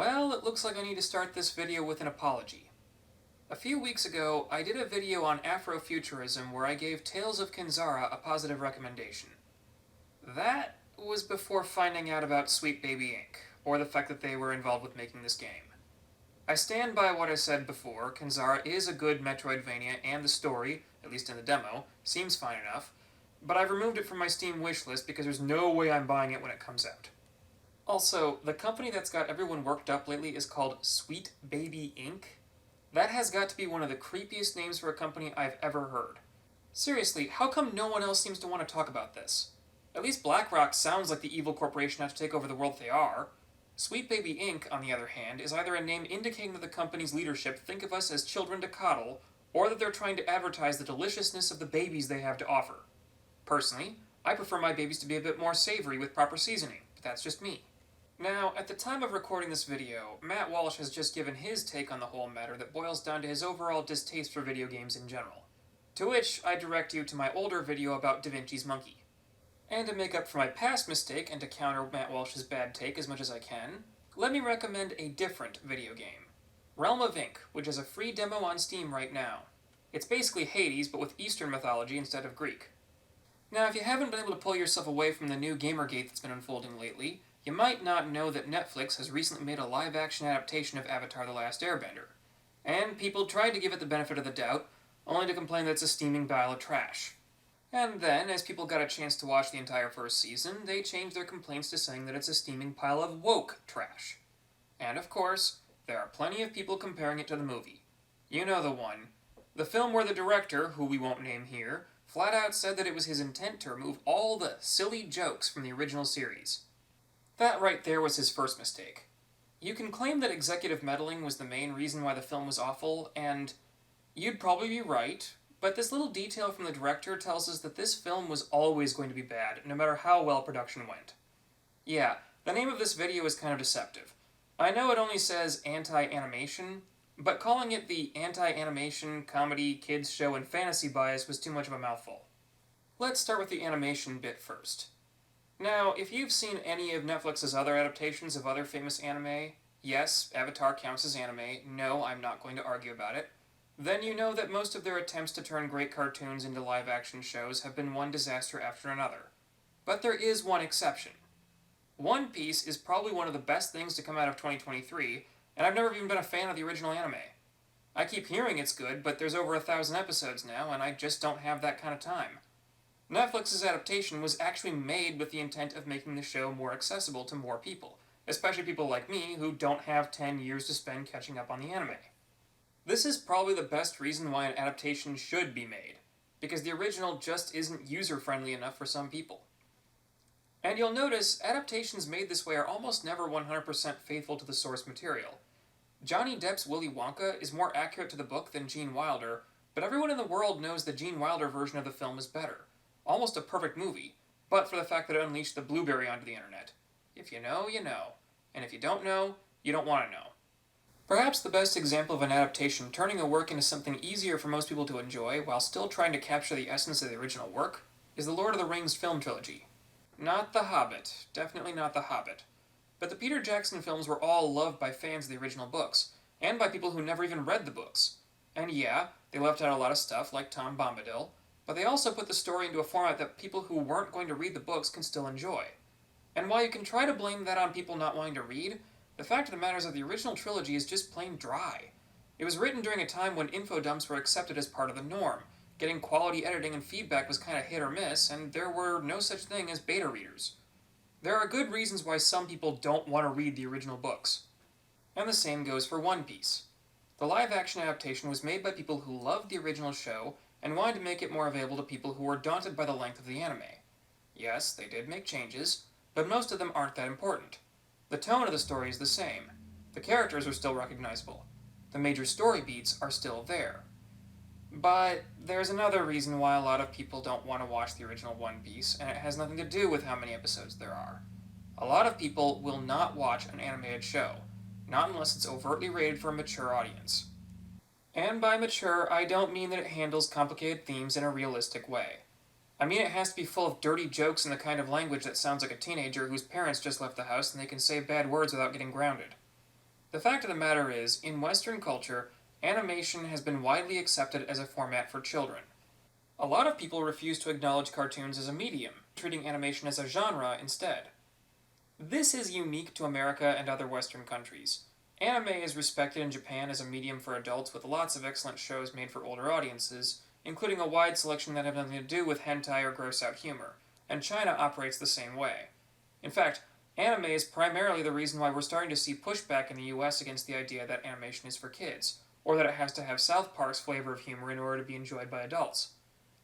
Well, it looks like I need to start this video with an apology. A few weeks ago, I did a video on Afrofuturism where I gave Tales of Kinzara a positive recommendation. That was before finding out about Sweet Baby Inc., or the fact that they were involved with making this game. I stand by what I said before. Kinzara is a good Metroidvania, and the story, at least in the demo, seems fine enough, but I've removed it from my Steam wishlist because there's no way I'm buying it when it comes out. Also, the company that's got everyone worked up lately is called Sweet Baby Inc. That has got to be one of the creepiest names for a company I've ever heard. Seriously, how come no one else seems to want to talk about this? At least BlackRock sounds like the evil corporation out to take over the world they are. Sweet Baby Inc., on the other hand, is either a name indicating that the company's leadership think of us as children to coddle, or that they're trying to advertise the deliciousness of the babies they have to offer. Personally, I prefer my babies to be a bit more savory with proper seasoning, but that's just me. Now, at the time of recording this video, Matt Walsh has just given his take on the whole matter that boils down to his overall distaste for video games in general. To which I direct you to my older video about Da Vinci's Monkey. And to make up for my past mistake and to counter Matt Walsh's bad take as much as I can, let me recommend a different video game. Realm of Ink, which is a free demo on Steam right now. It's basically Hades, but with Eastern mythology instead of Greek. Now, if you haven't been able to pull yourself away from the new Gamergate that's been unfolding lately, you might not know that Netflix has recently made a live-action adaptation of Avatar: The Last Airbender. And people tried to give it the benefit of the doubt, only to complain that it's a steaming pile of trash. And then, as people got a chance to watch the entire first season, they changed their complaints to saying that it's a steaming pile of woke trash. And of course, there are plenty of people comparing it to the movie. You know the one. The film where the director, who we won't name here, flat out said that it was his intent to remove all the silly jokes from the original series. That right there was his first mistake. You can claim that executive meddling was the main reason why the film was awful, and you'd probably be right, but this little detail from the director tells us that this film was always going to be bad, no matter how well production went. Yeah, the name of this video is kind of deceptive. I know it only says anti-animation, but calling it the anti-animation, comedy, kids show, and fantasy bias was too much of a mouthful. Let's start with the animation bit first. Now, if you've seen any of Netflix's other adaptations of other famous anime, yes, Avatar counts as anime, no, I'm not going to argue about it, then you know that most of their attempts to turn great cartoons into live-action shows have been one disaster after another. But there is one exception. One Piece is probably one of the best things to come out of 2023, and I've never even been a fan of the original anime. I keep hearing it's good, but there's over 1,000 episodes now, and I just don't have that kind of time. Netflix's adaptation was actually made with the intent of making the show more accessible to more people, especially people like me who don't have 10 years to spend catching up on the anime. This is probably the best reason why an adaptation should be made, because the original just isn't user-friendly enough for some people. And you'll notice, adaptations made this way are almost never 100% faithful to the source material. Johnny Depp's Willy Wonka is more accurate to the book than Gene Wilder, but everyone in the world knows the Gene Wilder version of the film is better. Almost a perfect movie, but for the fact that it unleashed the blueberry onto the internet. If you know, you know. And if you don't know, you don't want to know. Perhaps the best example of an adaptation turning a work into something easier for most people to enjoy while still trying to capture the essence of the original work is the Lord of the Rings film trilogy. Not The Hobbit, definitely not The Hobbit. But the Peter Jackson films were all loved by fans of the original books, and by people who never even read the books. And yeah, they left out a lot of stuff like Tom Bombadil, but they also put the story into a format that people who weren't going to read the books can still enjoy. And while you can try to blame that on people not wanting to read, the fact of the matter is that the original trilogy is just plain dry. It was written during a time when infodumps were accepted as part of the norm. Getting quality editing and feedback was kind of hit or miss, and there were no such thing as beta readers. There are good reasons why some people don't want to read the original books. And the same goes for One Piece. The live-action adaptation was made by people who loved the original show and wanted to make it more available to people who were daunted by the length of the anime. Yes, they did make changes, but most of them aren't that important. The tone of the story is the same. The characters are still recognizable. The major story beats are still there. But there's another reason why a lot of people don't want to watch the original One Piece, and it has nothing to do with how many episodes there are. A lot of people will not watch an animated show, not unless it's overtly rated for a mature audience. And by mature, I don't mean that it handles complicated themes in a realistic way. I mean it has to be full of dirty jokes and the kind of language that sounds like a teenager whose parents just left the house and they can say bad words without getting grounded. The fact of the matter is, in Western culture, animation has been widely accepted as a format for children. A lot of people refuse to acknowledge cartoons as a medium, treating animation as a genre instead. This is unique to America and other Western countries. Anime is respected in Japan as a medium for adults with lots of excellent shows made for older audiences, including a wide selection that have nothing to do with hentai or gross out humor, and China operates the same way. In fact, anime is primarily the reason why we're starting to see pushback in the US against the idea that animation is for kids, or that it has to have South Park's flavor of humor in order to be enjoyed by adults.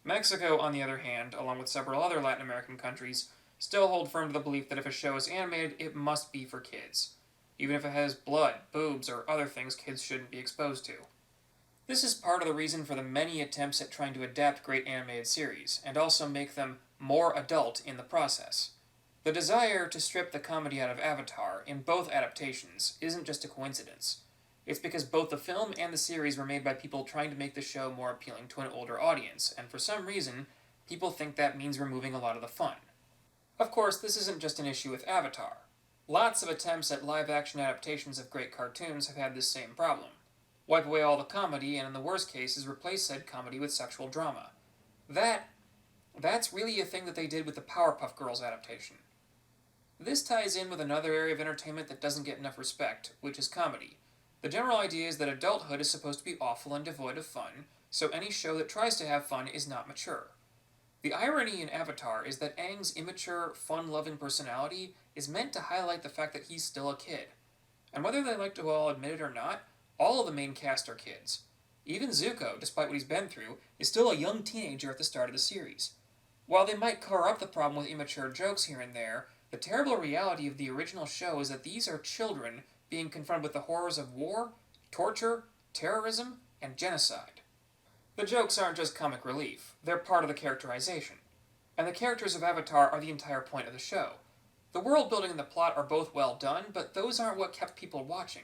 Mexico, on the other hand, along with several other Latin American countries, still hold firm to the belief that if a show is animated, it must be for kids, even if it has blood, boobs, or other things kids shouldn't be exposed to. This is part of the reason for the many attempts at trying to adapt great animated series, and also make them more adult in the process. The desire to strip the comedy out of Avatar in both adaptations isn't just a coincidence. It's because both the film and the series were made by people trying to make the show more appealing to an older audience, and for some reason, people think that means removing a lot of the fun. Of course, this isn't just an issue with Avatar. Lots of attempts at live-action adaptations of great cartoons have had this same problem. Wipe away all the comedy, and in the worst cases, replace said comedy with sexual drama. That's really a thing that they did with the Powerpuff Girls adaptation. This ties in with another area of entertainment that doesn't get enough respect, which is comedy. The general idea is that adulthood is supposed to be awful and devoid of fun, so any show that tries to have fun is not mature. The irony in Avatar is that Aang's immature, fun-loving personality is meant to highlight the fact that he's still a kid. And whether they like to all admit it or not, all of the main cast are kids. Even Zuko, despite what he's been through, is still a young teenager at the start of the series. While they might cover up the problem with immature jokes here and there, the terrible reality of the original show is that these are children being confronted with the horrors of war, torture, terrorism, and genocide. The jokes aren't just comic relief, they're part of the characterization. And the characters of Avatar are the entire point of the show. The world building and the plot are both well done, but those aren't what kept people watching.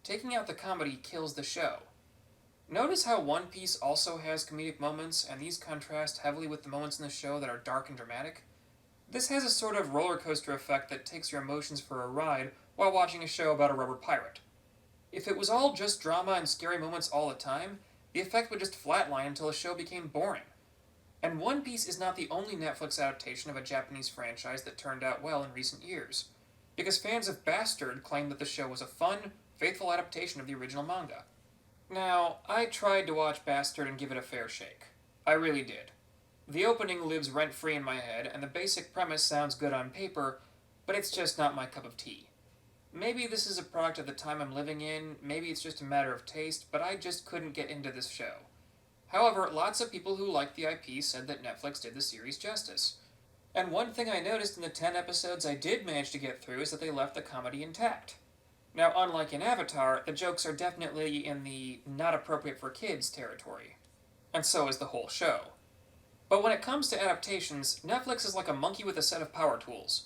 Taking out the comedy kills the show. Notice how One Piece also has comedic moments, and these contrast heavily with the moments in the show that are dark and dramatic? This has a sort of roller coaster effect that takes your emotions for a ride while watching a show about a rubber pirate. If it was all just drama and scary moments all the time, the effect would just flatline until the show became boring. And One Piece is not the only Netflix adaptation of a Japanese franchise that turned out well in recent years, because fans of Bastard claim that the show was a fun, faithful adaptation of the original manga. Now, I tried to watch Bastard and give it a fair shake. I really did. The opening lives rent-free in my head, and the basic premise sounds good on paper, but it's just not my cup of tea. Maybe this is a product of the time I'm living in, maybe it's just a matter of taste, but I just couldn't get into this show. However, lots of people who liked the IP said that Netflix did the series justice. And one thing I noticed in the 10 episodes I did manage to get through is that they left the comedy intact. Now, unlike in Avatar, the jokes are definitely in the not appropriate for kids territory. And so is the whole show. But when it comes to adaptations, Netflix is like a monkey with a set of power tools.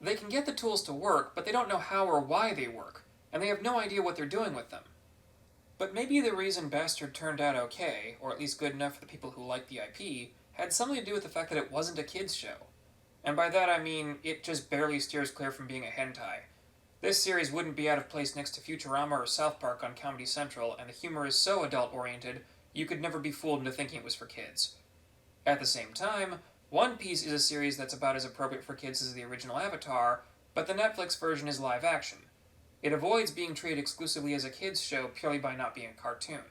They can get the tools to work, but they don't know how or why they work, and they have no idea what they're doing with them. But maybe the reason Bastard turned out okay, or at least good enough for the people who like the IP, had something to do with the fact that it wasn't a kids' show. And by that I mean, it just barely steers clear from being a hentai. This series wouldn't be out of place next to Futurama or South Park on Comedy Central, and the humor is so adult-oriented, you could never be fooled into thinking it was for kids. At the same time, One Piece is a series that's about as appropriate for kids as the original Avatar, but the Netflix version is live action. It avoids being treated exclusively as a kids' show purely by not being a cartoon.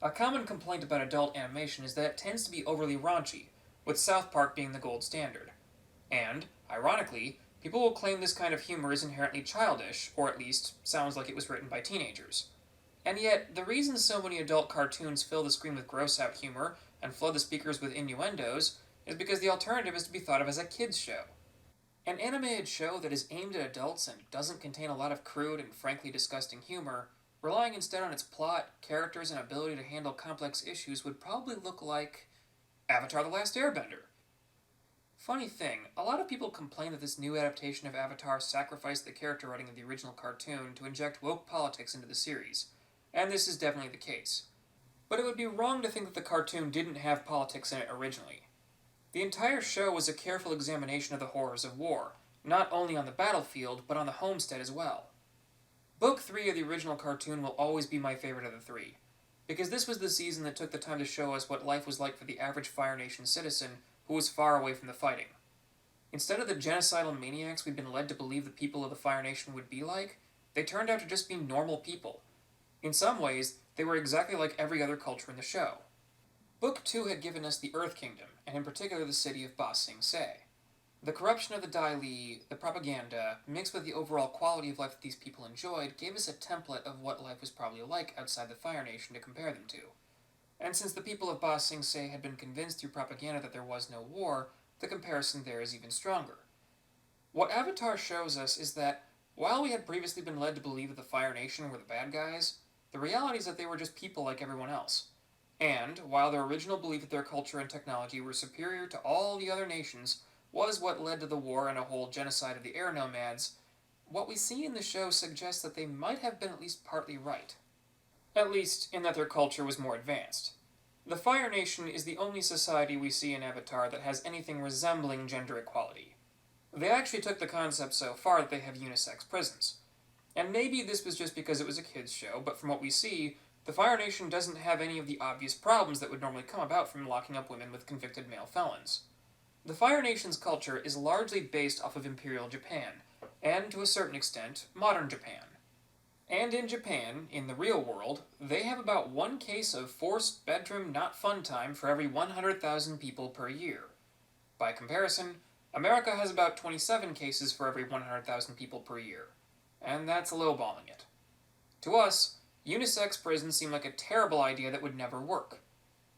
A common complaint about adult animation is that it tends to be overly raunchy, with South Park being the gold standard. And, ironically, people will claim this kind of humor is inherently childish, or at least sounds like it was written by teenagers. And yet, the reason so many adult cartoons fill the screen with gross-out humor and flood the speakers with innuendos is because the alternative is to be thought of as a kids' show. An animated show that is aimed at adults and doesn't contain a lot of crude and frankly disgusting humor, relying instead on its plot, characters, and ability to handle complex issues would probably look like Avatar: The Last Airbender. Funny thing, a lot of people complain that this new adaptation of Avatar sacrificed the character writing of the original cartoon to inject woke politics into the series, and this is definitely the case. But it would be wrong to think that the cartoon didn't have politics in it originally. The entire show was a careful examination of the horrors of war, not only on the battlefield, but on the homestead as well. Book 3 of the original cartoon will always be my favorite of the three, because this was the season that took the time to show us what life was like for the average Fire Nation citizen who was far away from the fighting. Instead of the genocidal maniacs we'd been led to believe the people of the Fire Nation would be like, they turned out to just be normal people. In some ways, they were exactly like every other culture in the show. Book 2 had given us the Earth Kingdom, and in particular the city of Ba Sing Se. The corruption of the Dai Li, the propaganda, mixed with the overall quality of life that these people enjoyed, gave us a template of what life was probably like outside the Fire Nation to compare them to. And since the people of Ba Sing Se had been convinced through propaganda that there was no war, the comparison there is even stronger. What Avatar shows us is that, while we had previously been led to believe that the Fire Nation were the bad guys, the reality is that they were just people like everyone else. And, while their original belief that their culture and technology were superior to all the other nations was what led to the war and a whole genocide of the air nomads, what we see in the show suggests that they might have been at least partly right. At least, in that their culture was more advanced. The Fire Nation is the only society we see in Avatar that has anything resembling gender equality. They actually took the concept so far that they have unisex prisons. And maybe this was just because it was a kids' show, but from what we see, the Fire Nation doesn't have any of the obvious problems that would normally come about from locking up women with convicted male felons. The Fire Nation's culture is largely based off of Imperial Japan, and to a certain extent, modern Japan. And in Japan, in the real world, they have about one case of forced bedroom not fun time for every 100,000 people per year. By comparison, America has about 27 cases for every 100,000 people per year. And that's lowballing it. To us, unisex prisons seem like a terrible idea that would never work.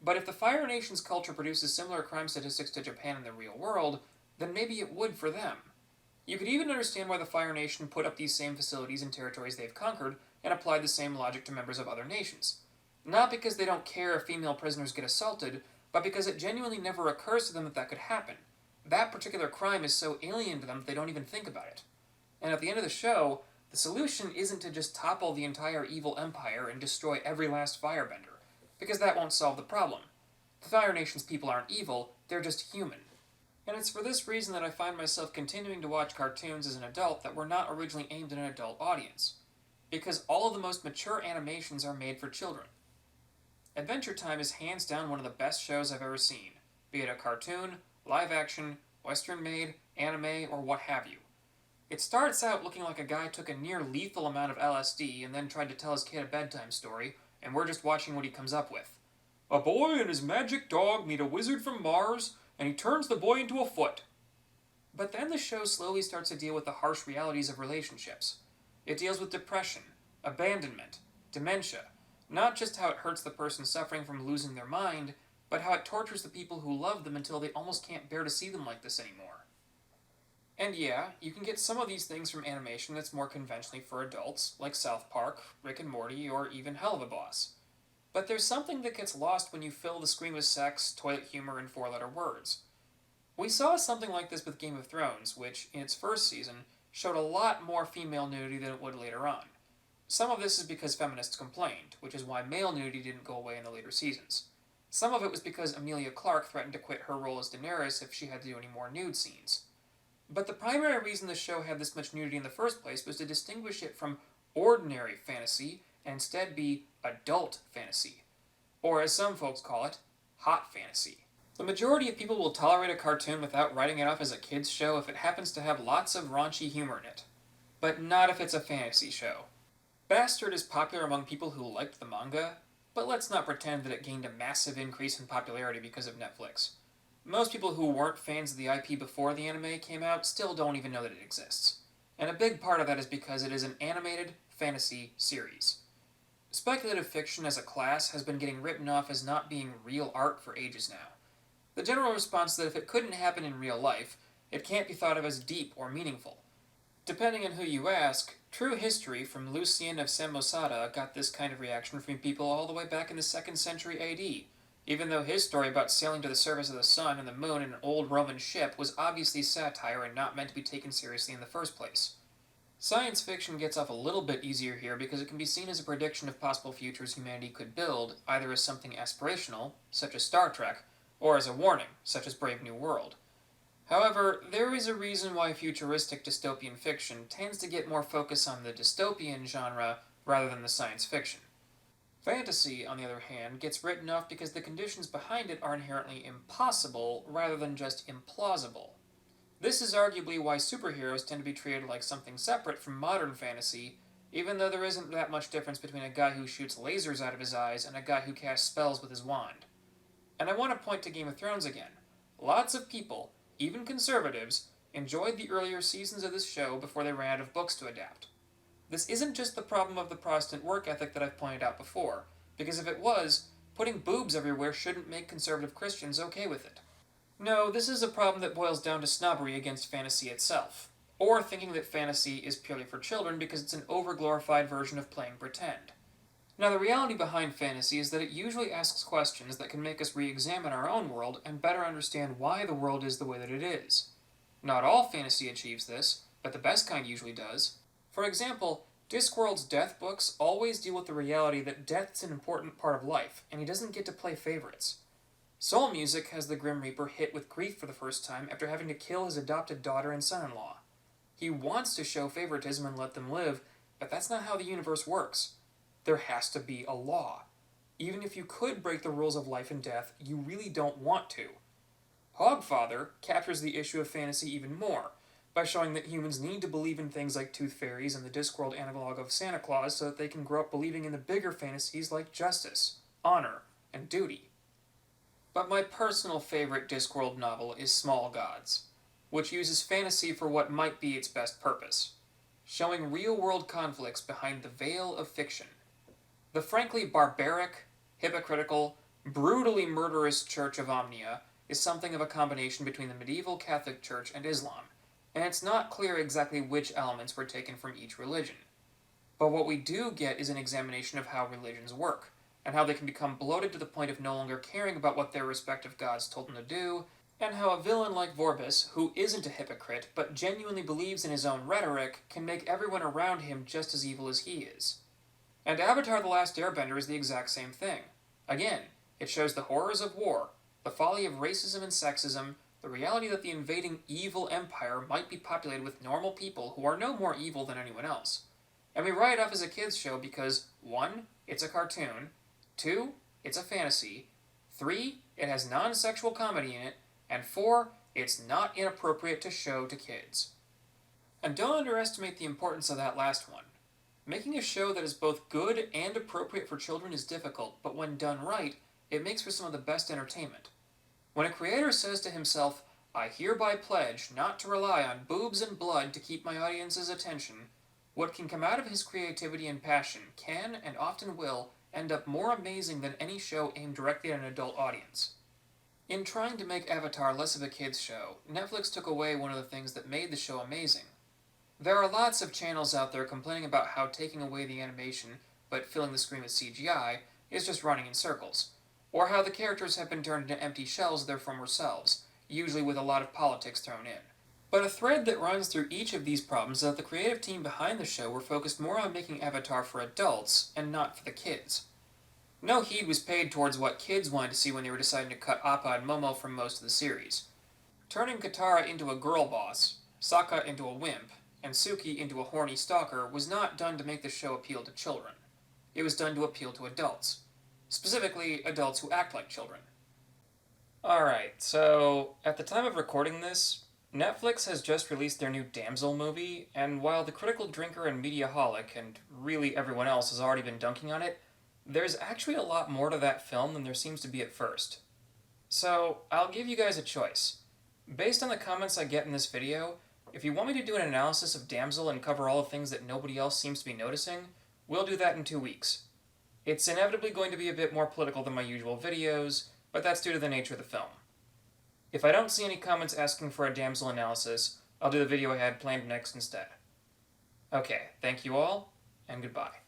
But if the Fire Nation's culture produces similar crime statistics to Japan in the real world, then maybe it would for them. You could even understand why the Fire Nation put up these same facilities in territories they've conquered and applied the same logic to members of other nations. Not because they don't care if female prisoners get assaulted, but because it genuinely never occurs to them that that could happen. That particular crime is so alien to them that they don't even think about it. And at the end of the show, the solution isn't to just topple the entire evil empire and destroy every last firebender, because that won't solve the problem. The Fire Nation's people aren't evil, they're just human. And it's for this reason that I find myself continuing to watch cartoons as an adult that were not originally aimed at an adult audience. Because all of the most mature animations are made for children. Adventure Time is hands down one of the best shows I've ever seen, be it a cartoon, live action, western made, anime, or what have you. It starts out looking like a guy took a near lethal amount of LSD and then tried to tell his kid a bedtime story, and we're just watching what he comes up with. A boy and his magic dog meet a wizard from Mars, and he turns the boy into a foot. But then the show slowly starts to deal with the harsh realities of relationships. It deals with depression, abandonment, dementia, not just how it hurts the person suffering from losing their mind, but how it tortures the people who love them until they almost can't bear to see them like this anymore. And yeah, you can get some of these things from animation that's more conventionally for adults, like South Park, Rick and Morty, or even Hell of a Boss. But there's something that gets lost when you fill the screen with sex, toilet humor, and four-letter words. We saw something like this with Game of Thrones, which, in its first season, showed a lot more female nudity than it would later on. Some of this is because feminists complained, which is why male nudity didn't go away in the later seasons. Some of it was because Emilia Clarke threatened to quit her role as Daenerys if she had to do any more nude scenes. But the primary reason the show had this much nudity in the first place was to distinguish it from ordinary fantasy and instead be adult fantasy. Or as some folks call it, hot fantasy. The majority of people will tolerate a cartoon without writing it off as a kid's show if it happens to have lots of raunchy humor in it. But not if it's a fantasy show. Bastard is popular among people who liked the manga, but let's not pretend that it gained a massive increase in popularity because of Netflix. Most people who weren't fans of the IP before the anime came out still don't even know that it exists. And a big part of that is because it is an animated fantasy series. Speculative fiction as a class has been getting written off as not being real art for ages now. The general response is that if it couldn't happen in real life, it can't be thought of as deep or meaningful. Depending on who you ask, true history from Lucian of Samosata got this kind of reaction from people all the way back in the 2nd century AD, even though his story about sailing to the surface of the sun and the moon in an old Roman ship was obviously satire and not meant to be taken seriously in the first place. Science fiction gets off a little bit easier here because it can be seen as a prediction of possible futures humanity could build, either as something aspirational, such as Star Trek, or as a warning, such as Brave New World. However, there is a reason why futuristic dystopian fiction tends to get more focus on the dystopian genre rather than the science fiction. Fantasy, on the other hand, gets written off because the conditions behind it are inherently impossible rather than just implausible. This is arguably why superheroes tend to be treated like something separate from modern fantasy, even though there isn't that much difference between a guy who shoots lasers out of his eyes and a guy who casts spells with his wand. And I want to point to Game of Thrones again. Lots of people, even conservatives, enjoyed the earlier seasons of this show before they ran out of books to adapt. This isn't just the problem of the Protestant work ethic that I've pointed out before, because if it was, putting boobs everywhere shouldn't make conservative Christians okay with it. No, this is a problem that boils down to snobbery against fantasy itself, or thinking that fantasy is purely for children because it's an overglorified version of playing pretend. Now, the reality behind fantasy is that it usually asks questions that can make us re-examine our own world and better understand why the world is the way that it is. Not all fantasy achieves this, but the best kind usually does. For example, Discworld's death books always deal with the reality that death's an important part of life, and he doesn't get to play favorites. Soul Music has the Grim Reaper hit with grief for the first time after having to kill his adopted daughter and son-in-law. He wants to show favoritism and let them live, but that's not how the universe works. There has to be a law. Even if you could break the rules of life and death, you really don't want to. Hogfather captures the issue of fantasy even more, by showing that humans need to believe in things like tooth fairies and the Discworld analog of Santa Claus so that they can grow up believing in the bigger fantasies like justice, honor, and duty. But my personal favorite Discworld novel is Small Gods, which uses fantasy for what might be its best purpose, showing real-world conflicts behind the veil of fiction. The frankly barbaric, hypocritical, brutally murderous Church of Omnia is something of a combination between the medieval Catholic Church and Islam, and it's not clear exactly which elements were taken from each religion. But what we do get is an examination of how religions work, and how they can become bloated to the point of no longer caring about what their respective gods told them to do, and how a villain like Vorbis, who isn't a hypocrite but genuinely believes in his own rhetoric, can make everyone around him just as evil as he is. And Avatar: The Last Airbender is the exact same thing. Again, it shows the horrors of war, the folly of racism and sexism, the reality that the invading evil empire might be populated with normal people who are no more evil than anyone else. And we write it off as a kids' show because 1. It's a cartoon, 2. It's a fantasy, 3. It has non-sexual comedy in it, and 4. It's not inappropriate to show to kids. And don't underestimate the importance of that last one. Making a show that is both good and appropriate for children is difficult, but when done right, it makes for some of the best entertainment. When a creator says to himself, "I hereby pledge not to rely on boobs and blood to keep my audience's attention," what can come out of his creativity and passion can, and often will, end up more amazing than any show aimed directly at an adult audience. In trying to make Avatar less of a kids' show, Netflix took away one of the things that made the show amazing. There are lots of channels out there complaining about how taking away the animation, but filling the screen with CGI, is just running in circles, or how the characters have been turned into empty shells of their former selves, usually with a lot of politics thrown in. But a thread that runs through each of these problems is that the creative team behind the show were focused more on making Avatar for adults, and not for the kids. No heed was paid towards what kids wanted to see when they were deciding to cut Appa and Momo from most of the series. Turning Katara into a girl boss, Sokka into a wimp, and Suki into a horny stalker was not done to make the show appeal to children. It was done to appeal to adults. Specifically, adults who act like children. Alright, so at the time of recording this, Netflix has just released their new Damsel movie, and while the critical drinker and mediaholic, and really everyone else, has already been dunking on it, there's actually a lot more to that film than there seems to be at first. So, I'll give you guys a choice. Based on the comments I get in this video, if you want me to do an analysis of Damsel and cover all the things that nobody else seems to be noticing, we'll do that in 2 weeks. It's inevitably going to be a bit more political than my usual videos, but that's due to the nature of the film. If I don't see any comments asking for a Damsel analysis, I'll do the video I had planned next instead. Okay, thank you all, and goodbye.